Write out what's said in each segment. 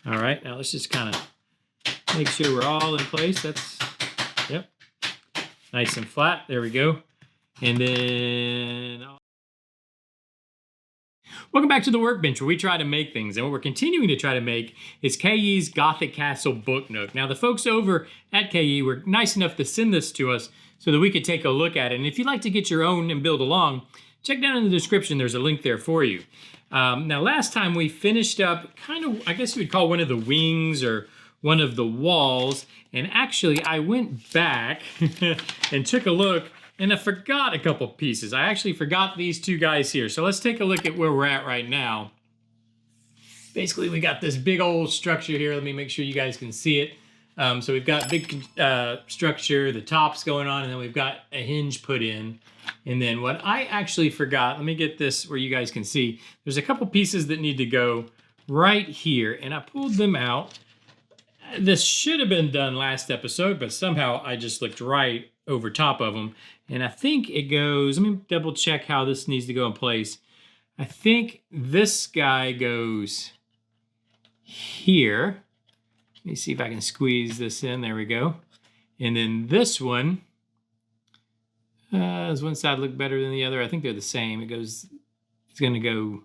All right, now let's just kind of make sure we're all in place. That's, yep, nice and flat. There we go. And then, welcome back to the workbench, where we try to make things. And what we're continuing to try to make is KE's Gothic Castle book Nook. Now, the folks over at KE were nice enough to send this to us so that we could take a look at it. And if you'd like to get your own and build along, check down in the description. There's a link there for you. Now, last time we finished up kind of, I guess you would call one of the wings or one of the walls. And actually, I went back and took a look, and I forgot a couple pieces. I actually forgot these two guys here. So let's take a look at where we're at right now. Basically, we got this big old structure here. Let me make sure you guys can see it. So we've got big structure, the top's going on, and then we've got a hinge put in. And then what I actually forgot, let me get this where you guys can see, there's a couple pieces that need to go right here, and I pulled them out. This should have been done last episode, but somehow I just looked right over top of them. And I think it goes, let me double check how this needs to go in place. I think this guy goes here. Let me see if I can squeeze this in. There we go. And then this one, does one side look better than the other? I think they're the same. It's going to go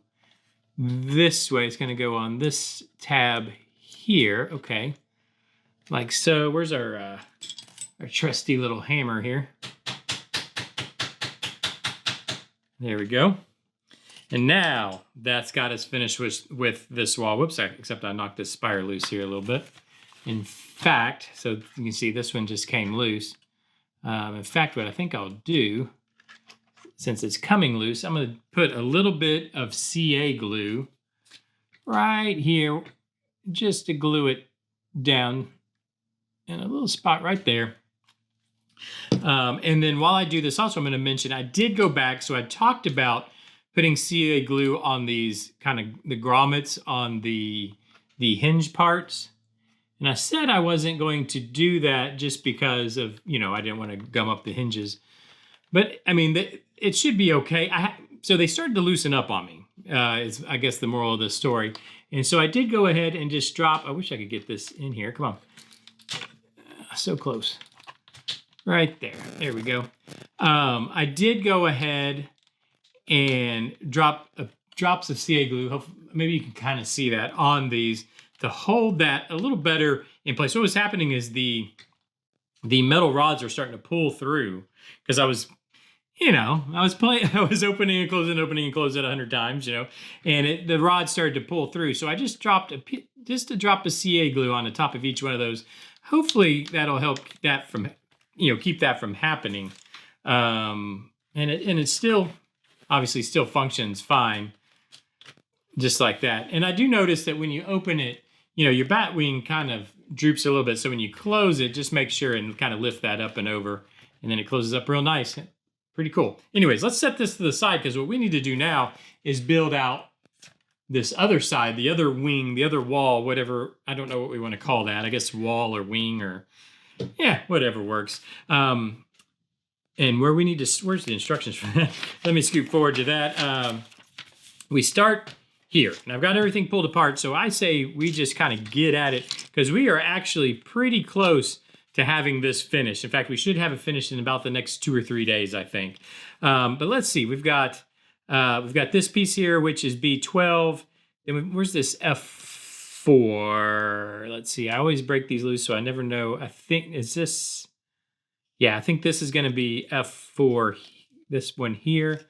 this way. It's going to go on this tab here. Okay. Like so. Where's our trusty little hammer here? There we go. And now that's got us finished with this wall. Whoops, except I knocked this spire loose here a little bit. In fact, so you can see this one just came loose. In fact, what I think I'll do, since it's coming loose, I'm going to put a little bit of CA glue right here, just to glue it down in a little spot right there. And then while I do this, also I'm going to mention, I did go back, so I talked about putting CA glue on these kind of the grommets on the hinge parts. And I said I wasn't going to do that just because of, I didn't want to gum up the hinges. But I mean, it should be okay. So they started to loosen up on me, is I guess the moral of the story. And so I did go ahead and just drop, I wish I could get this in here. Come on. So close. Right there. There we go. I did go ahead and drop drops of CA glue. Maybe you can kind of see that on these to hold that a little better in place. What was happening is the metal rods are starting to pull through because I was opening and closing 100 times, and the rod started to pull through. So I just dropped a drop of CA glue on the top of each one of those. Hopefully that'll help that from, keep that from happening. And it still, obviously still functions fine, just like that. And I do notice that when you open it, your batwing kind of droops a little bit. So when you close it, just make sure and kind of lift that up and over, and then it closes up real nice. Pretty cool. Anyways, let's set this to the side, because what we need to do now is build out this other side, the other wing, the other wall, whatever. I don't know what we want to call that. I guess wall or wing or, yeah, whatever works. And where we need to, where's the instructions for that? Let me scoot forward to that. We start here, and I've got everything pulled apart. So I say we just kind of get at it, because we are actually pretty close to having this finished. In fact, we should have it finished in about the next 2 or 3 days, I think. But let's see, we've got this piece here, which is B12. Then where's this F4? Let's see, I always break these loose, so I never know. I think, is this, yeah, I think this is gonna be F4, this one here,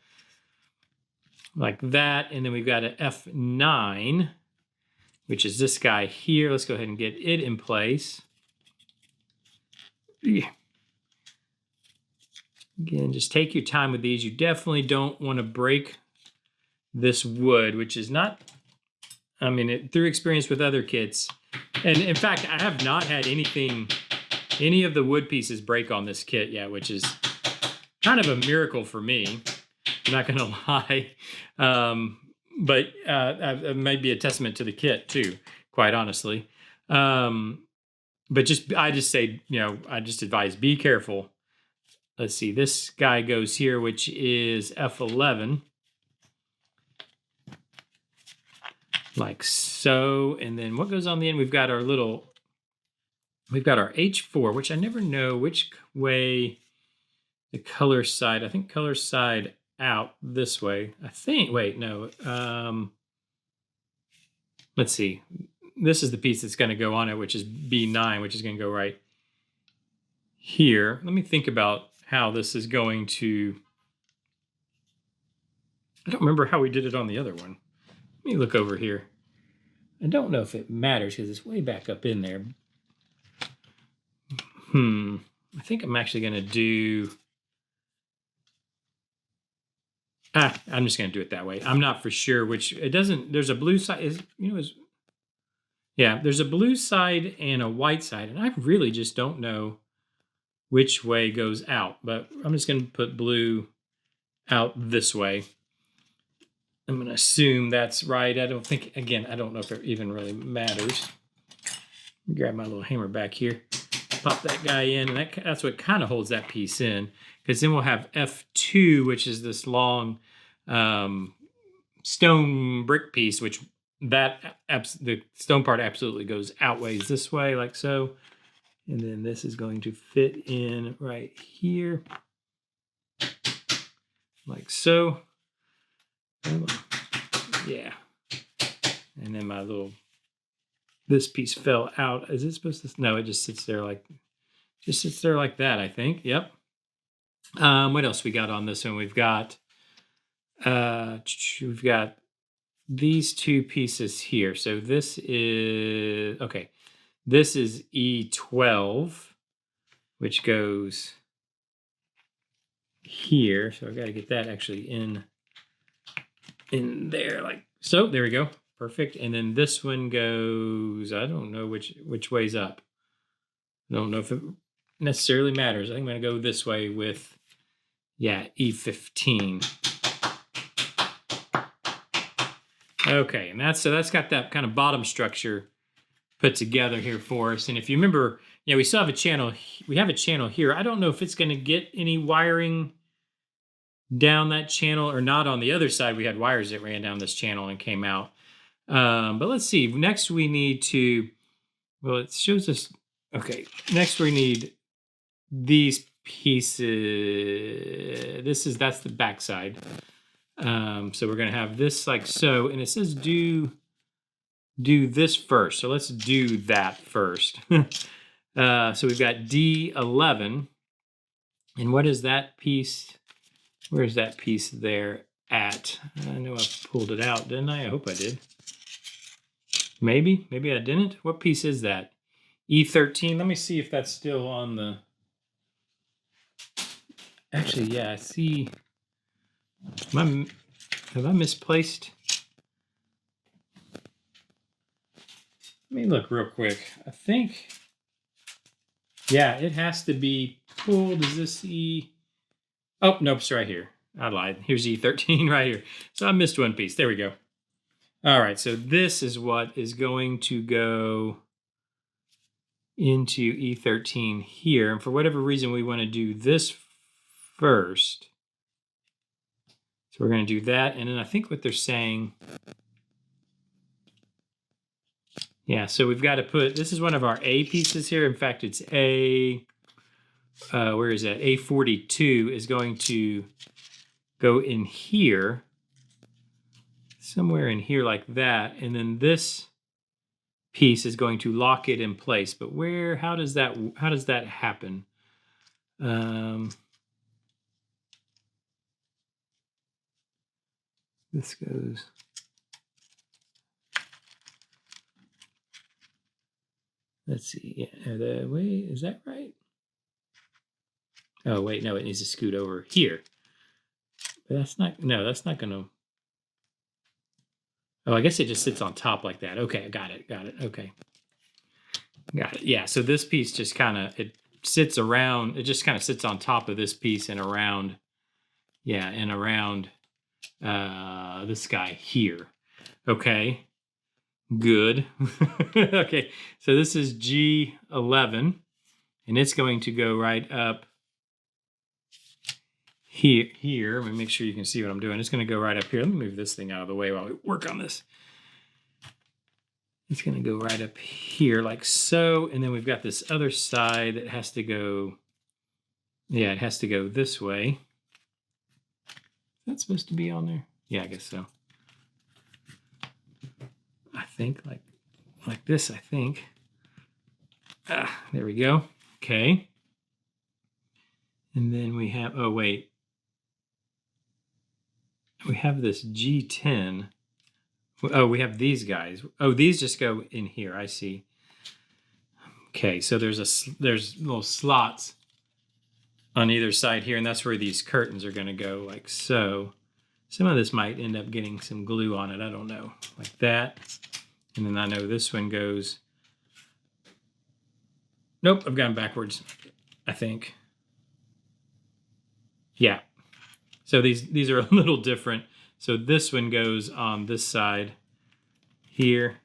like that. And then we've got an F9, which is this guy here. Let's go ahead and get it in place. Yeah. Again, just take your time with these. You definitely don't want to break this wood, which is not, I mean, through experience with other kits. And in fact, I have not had any of the wood pieces break on this kit yet, which is kind of a miracle for me. I'm not going to lie. But it might be a testament to the kit too, quite honestly. But I just say, I just advise, be careful. Let's see, this guy goes here, which is F11. like so. And then what goes on the end? We've got our H4, which I never know which way the color side. I think color side out this way. I think, wait, no. Let's see. This is the piece that's going to go on it, which is B9, which is going to go right here. Let me think about how this is going to... I don't remember how we did it on the other one. Let me look over here. I don't know if it matters because it's way back up in there. I think I'm actually going to do... I'm just going to do it that way. I'm not for sure which... It doesn't... There's a blue side... Yeah, there's a blue side and a white side, and I really just don't know which way goes out, but I'm just going to put blue out this way. I'm going to assume that's right. I don't think, again, I don't know if it even really matters. Grab my little hammer back here, pop that guy in, and that's what kind of holds that piece in, because then we'll have F2, which is this long stone brick piece, which the stone part absolutely goes outways this way, like so. And then this is going to fit in right here, like so. Yeah. And then this piece fell out. Is it supposed to? No, it just sits there like that, I think. Yep. What else we got on this one? We've got these two pieces here. So this is, okay. This is E12, which goes here. So I got to get that actually in there, like so. There we go. Perfect. And then this one goes, I don't know which way's up. I don't know if it necessarily matters. I think I'm going to go this way with, yeah, E15. Okay, and that's got that kind of bottom structure put together here for us. And if you remember, we still have a channel. We have a channel here. I don't know if it's going to get any wiring down that channel or not. On the other side, we had wires that ran down this channel and came out. But let's see. Next, we need to, well, it shows us, okay, next we need these pieces. That's the back side. So we're going to have this like so, and it says do this first. So let's do that first. So we've got D11. And what is that piece? Where's that piece there at? I know I pulled it out, didn't I? I hope I did. Maybe I didn't. What piece is that? E13. Let me see if that's still on the... Actually, yeah, I see... Have I misplaced? Let me look real quick. I think... Yeah, it has to be pulled. Is this E... Oh, nope, it's right here. I lied. Here's E13 right here. So I missed one piece. There we go. All right, so this is what is going to go into E13 here. And for whatever reason, we want to do this first. So we're going to do that. And then I think what they're saying... Yeah, so we've got to put... This is one of our A pieces here. In fact, it's A... where is that? A42 is going to go in here. Somewhere in here like that. And then this piece is going to lock it in place. But how does that happen? This goes... Let's see. Yeah, wait, is that right? Oh, wait, no, it needs to scoot over here. But that's not going to... Oh, I guess it just sits on top like that. Okay, got it. Okay. Got it. Yeah, so this piece just kind of, it sits around, it just kind of sits on top of this piece and around, yeah, and around this guy here. Okay, good. Okay, so this is G11, and it's going to go right up here. Let me make sure you can see what I'm doing. It's going to go right up here. Let me move this thing out of the way while we work on this. It's going to go right up here like so. And then we've got this other side that has to go, yeah, it has to go this way. Is that supposed to be on there? Yeah, I guess so. I think like this, I think. There we go. Okay. And then we have, oh wait. We have this G10. Oh, we have these guys. Oh, these just go in here. I see. Okay, so there's little slots on either side here, and that's where these curtains are going to go, like so. Some of this might end up getting some glue on it. I don't know, like that. And then I know this one goes. Nope, I've gone backwards. I think. Yeah. So these are a little different. So this one goes on this side here.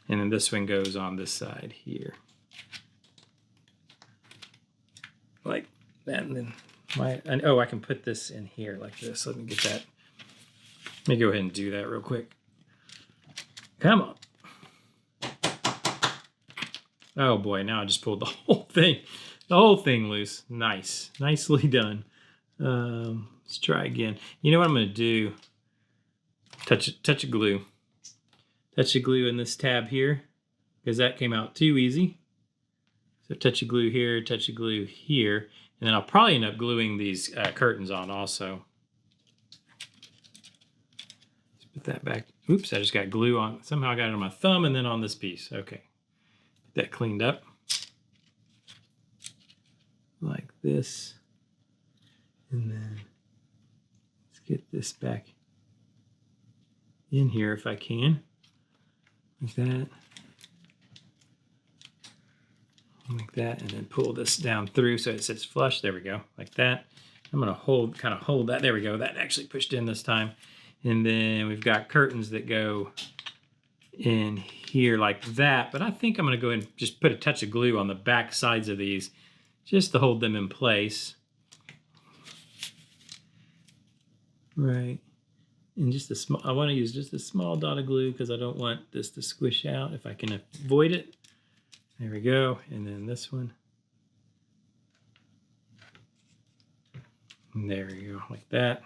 And then this one goes on this side here. Like that. And then oh, I can put this in here like this. Let me get that. Let me go ahead and do that real quick. Come on. Oh boy, now I just pulled the whole thing touch loose. Nicely done. Let's try again. You know what I'm going to do? Touch of glue. Touch of glue in this tab here, because that came out too easy. So touch of glue here, touch of glue here, and then I'll probably end up gluing these curtains on also. Let's put that back. Oops, I just got glue on. Somehow I got it on my thumb and then on this piece. Okay, get that cleaned up. Like this. And then let's get this back in here if I can. Like that. Like that. And then pull this down through so it sits flush. There we go. Like that. I'm going to kind of hold that. There we go. That actually pushed in this time. And then we've got curtains that go in here like that. But I think I'm going to go and just put a touch of glue on the back sides of these just to hold them in place. Right. And just a small, I want to use just a small dot of glue because I don't want this to squish out if I can avoid it. There we go. And then this one. And there we go, like that.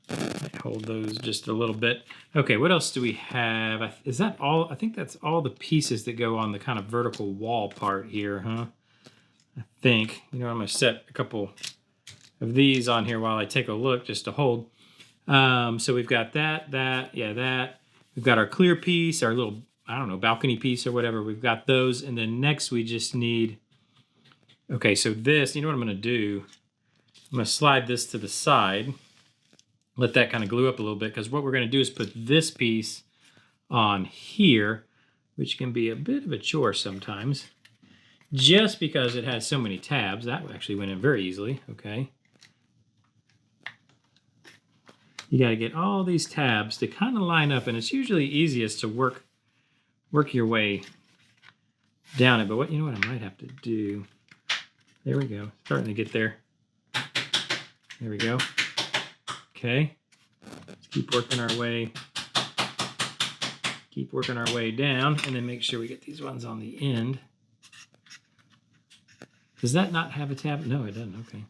I hold those just a little bit. Okay, what else do we have? Is that all? I think that's all the pieces that go on the kind of vertical wall part here, huh? I think. You know, I'm going to set a couple of these on here while I take a look just to hold. So we've got that. We've got our clear piece, our little, I don't know, balcony piece or whatever. We've got those. And then next we just need, okay, so this, you know what I'm going to do? I'm going to slide this to the side. Let that kind of glue up a little bit, because what we're going to do is put this piece on here, which can be a bit of a chore sometimes, just because it has so many tabs. That actually went in very easily, okay? You got to get all these tabs to kind of line up, and it's usually easiest to work your way down it. But what, you know what I might have to do? There we go, starting to get there. There we go. Okay, let's keep working our way down, and then make sure we get these ones on the end. Does that not have a tab? No, it doesn't. Okay,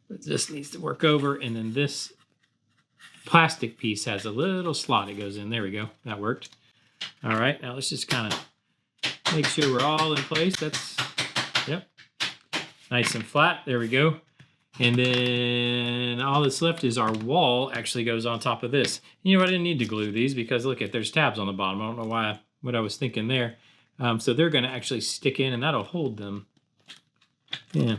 but this needs to work over, and then this plastic piece has a little slot it goes in. There we go. That worked. All right, now let's just kind of make sure we're all in place. That's, yep, nice and flat. There we go. And then all that's left is our wall actually goes on top of this. You know, I didn't need to glue these because look, there's tabs on the bottom. I don't know what I was thinking there. So they're going to actually stick in, and that'll hold them. Yeah.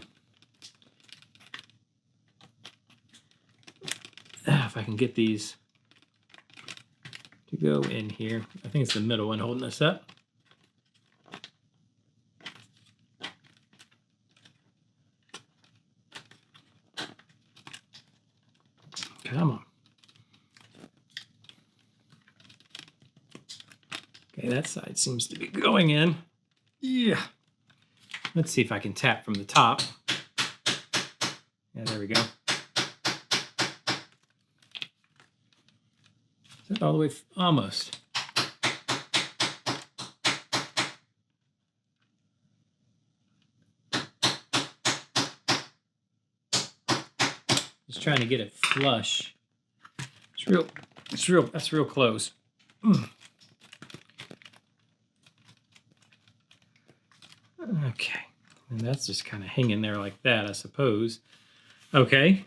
If I can get these to go in here. I think it's the middle one holding us up. Come on. Okay, that side seems to be going in. Yeah. Let's see if I can tap from the top. Yeah, there we go. all the way, almost. Just trying to get it flush. That's real close. Okay, and that's just kind of hanging there like that, I suppose. Okay,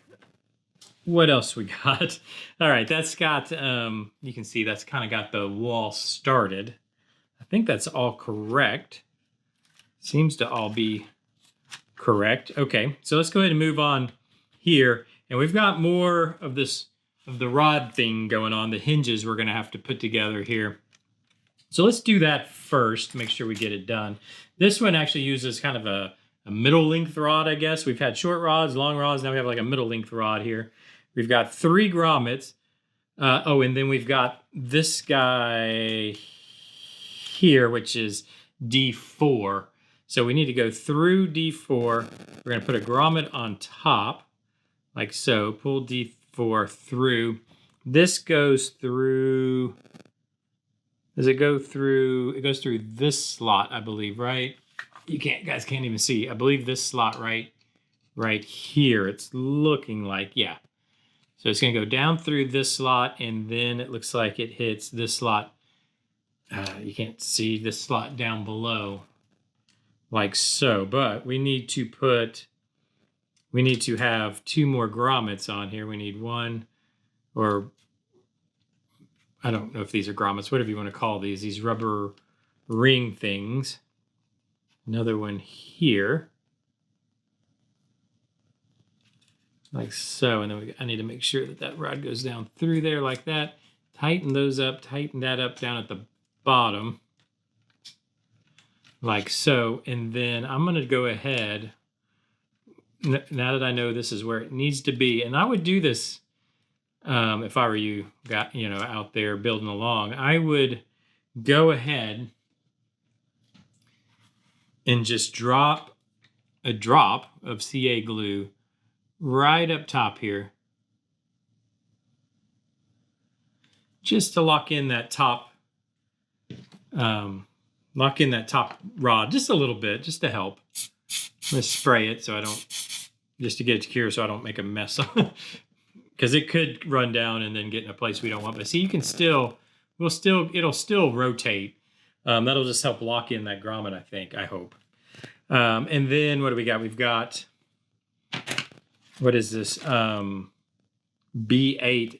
what else we got? All right, that's got, you can see that's kind of got the wall started. I think that's all correct. Seems to all be correct. Okay, so let's go ahead and move on here. And we've got more of this, of the rod thing going on, the hinges we're gonna have to put together here. So let's do that first, make sure we get it done. This one actually uses kind of a middle length rod, I guess. We've had short rods, long rods, now we have like a middle length rod here. We've got 3 grommets. Oh, and then we've got this guy here, which is D4. So we need to go through D4. We're gonna put a grommet on top, like so. Pull D4 through. This goes through, does it go through, it goes through this slot, I believe, right? You guys can't even see. I believe this slot right here, it's looking like, yeah. So it's gonna go down through this slot, and then it looks like it hits this slot. You can't see this slot down below, like so, but we need to have 2 more grommets on here. We need 1, or I don't know if these are grommets, whatever you want to call these rubber ring things. Another one here, like so, and then I need to make sure that rod goes down through there like that. Tighten those up, tighten that up down at the bottom, like so, and then I'm going to go ahead, now that I know this is where it needs to be, and I would do this if I were you, out there building along, I would go ahead and just drop a drop of CA glue right up top here, just to lock in that top rod just a little bit, just to help. I'm gonna spray it so I don't, just to get it to cure so I don't make a mess, because it could run down and then get in a place we don't want. But see, you can it'll still rotate. That'll just help lock in that grommet, I think, I hope. And then what do we got? We've got, what is this? B8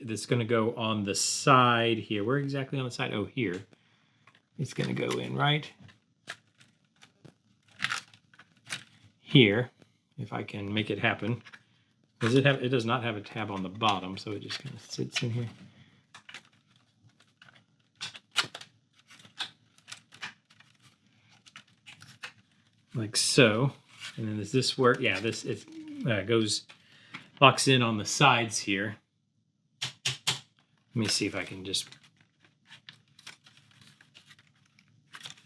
that's gonna go on the side here. Where exactly on the side? Oh, here. It's gonna go in right here, if I can make it happen. It does not have a tab on the bottom, so it just kind of sits in here. Like so. And then does this work? Yeah, this locks in on the sides here. Let me see if I can just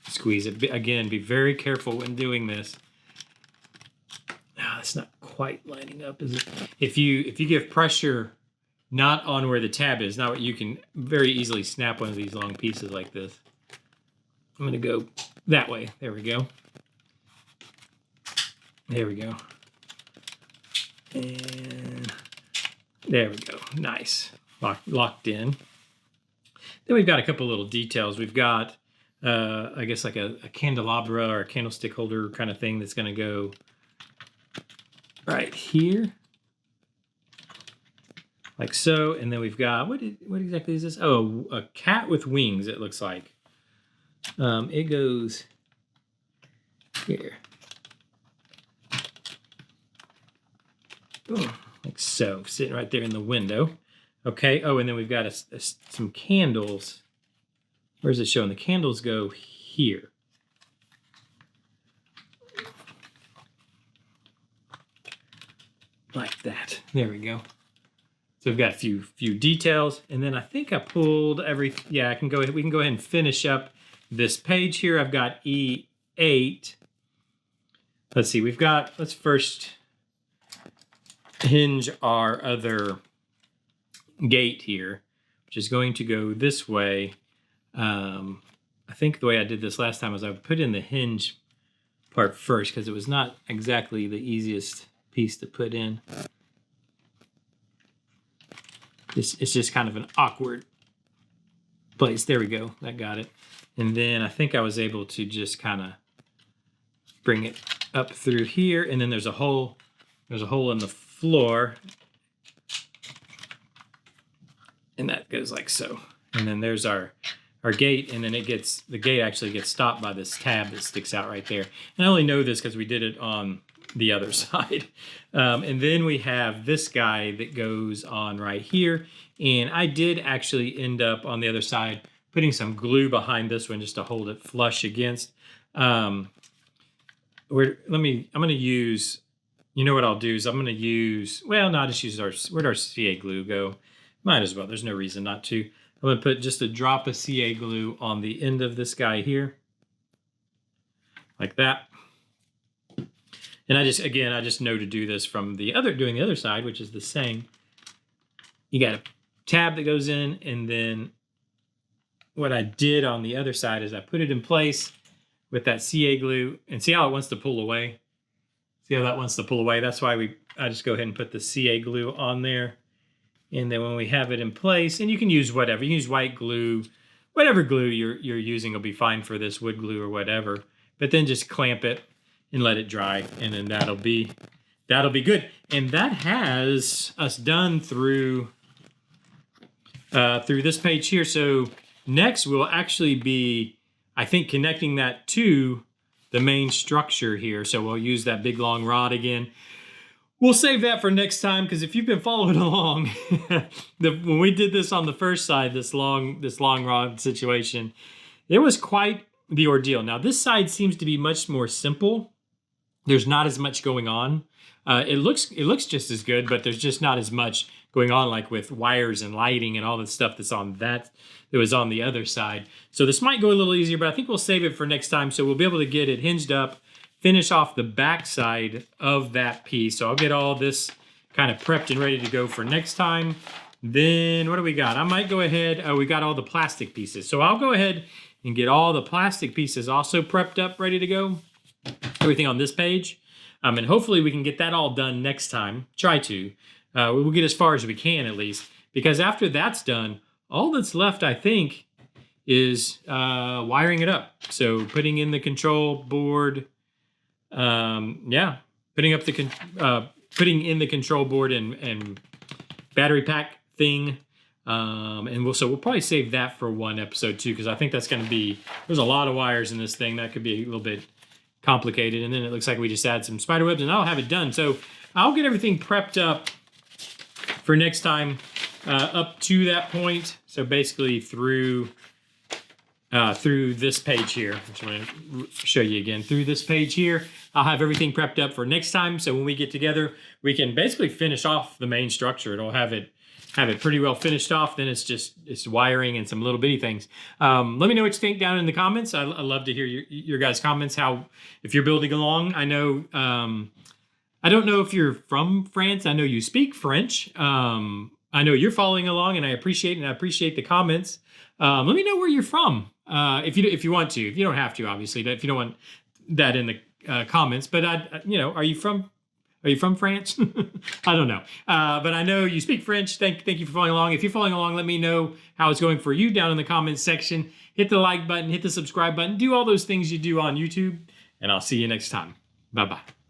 squeeze it. Again, be very careful when doing this. It's not quite lining up, is it? If you give pressure not on where the tab is, now you can very easily snap one of these long pieces like this. I'm gonna go that way. There we go. There we go. And there we go. Nice. Locked in. Then we've got a couple little details. We've got, I guess, like a candelabra or a candlestick holder kind of thing that's gonna go right here, like so. And then we've got, what exactly is this? Oh, a cat with wings, it looks like. It goes here. Oh, like so, sitting right there in the window. Okay, oh, and then we've got some candles. Where's it showing? The candles go here. Like that. There we go. So we've got a few details, and then I think I pulled yeah, I can go ahead. We can go ahead and finish up this page here. I've got E8. Let's see. Let's first hinge our other gate here. which is going to go this way. I think the way I did this last time was I put in the hinge part first because it was not exactly the easiest piece to put in. It's just kind of an awkward place. There we go. That got it. And then I think I was able to just kind of bring it up through here. And then there's a hole. There's a hole in the floor. And that goes like so. And then there's our gate. And then the gate actually gets stopped by this tab that sticks out right there. And I only know this because we did it on the other side. And then we have this guy that goes on right here. And I did actually end up on the other side putting some glue behind this one just to hold it flush against. I'm going to use, you know what I'll do is I'm going to use, well, no, I'll just use where'd our CA glue go? Might as well, there's no reason not to. I'm going to put just a drop of CA glue on the end of this guy here. Like that. And I just know to do this from doing the other side, which is the same. You got a tab that goes in, and then what I did on the other side is I put it in place with that CA glue, and see how it wants to pull away? See how that wants to pull away? That's why I just go ahead and put the CA glue on there. And then when we have it in place, and you can use whatever, you can use white glue, whatever glue you're using will be fine for this, wood glue or whatever. But then just clamp it and let it dry, and then that'll be good. And that has us done through this page here. So next we'll actually be, I think, connecting that to the main structure here. So we'll use that big long rod again. We'll save that for next time, because if you've been following along, when we did this on the first side, this long rod situation, it was quite the ordeal. Now this side seems to be much more simple. There's not as much going on. It looks just as good, but there's just not as much going on, like with wires and lighting and all the stuff that's on that was on the other side. So this might go a little easier, but I think we'll save it for next time. So we'll be able to get it hinged up, finish off the back side of that piece. So I'll get all this kind of prepped and ready to go for next time. Then what do we got? I might go ahead. We got all the plastic pieces. So I'll go ahead and get all the plastic pieces also prepped up, ready to go. Everything on this page. And hopefully we can get that all done next time. Try to. We'll get as far as we can at least. Because after that's done, all that's left, I think, is wiring it up. So putting in the control board. Putting in the control board and battery pack thing. And we'll probably save that for one episode too, because I think that's going to be, there's a lot of wires in this thing. That could be a little bit complicated. And then it looks like we just add some spider webs and I'll have it done. So I'll get everything prepped up for next time, up to that point. So basically through this page here, which I'm going to show you again. Through this page here, I'll have everything prepped up for next time. So when we get together, we can basically finish off the main structure. It'll have it pretty well finished off. Then it's wiring and some little bitty things. Let me know what you think down in the comments. I love to hear your guys' comments. If you're building along. I know. I don't know if you're from France. I know you speak French. I know you're following along, and I appreciate the comments. Let me know where you're from, if you want to. If you don't have to, obviously. If you don't want that in the comments, but are you from France? I don't know, but I know you speak French. Thank you for following along. If you're following along, let me know how it's going for you down in the comments section. Hit the like button, hit the subscribe button, do all those things you do on YouTube, and I'll see you next time. Bye bye.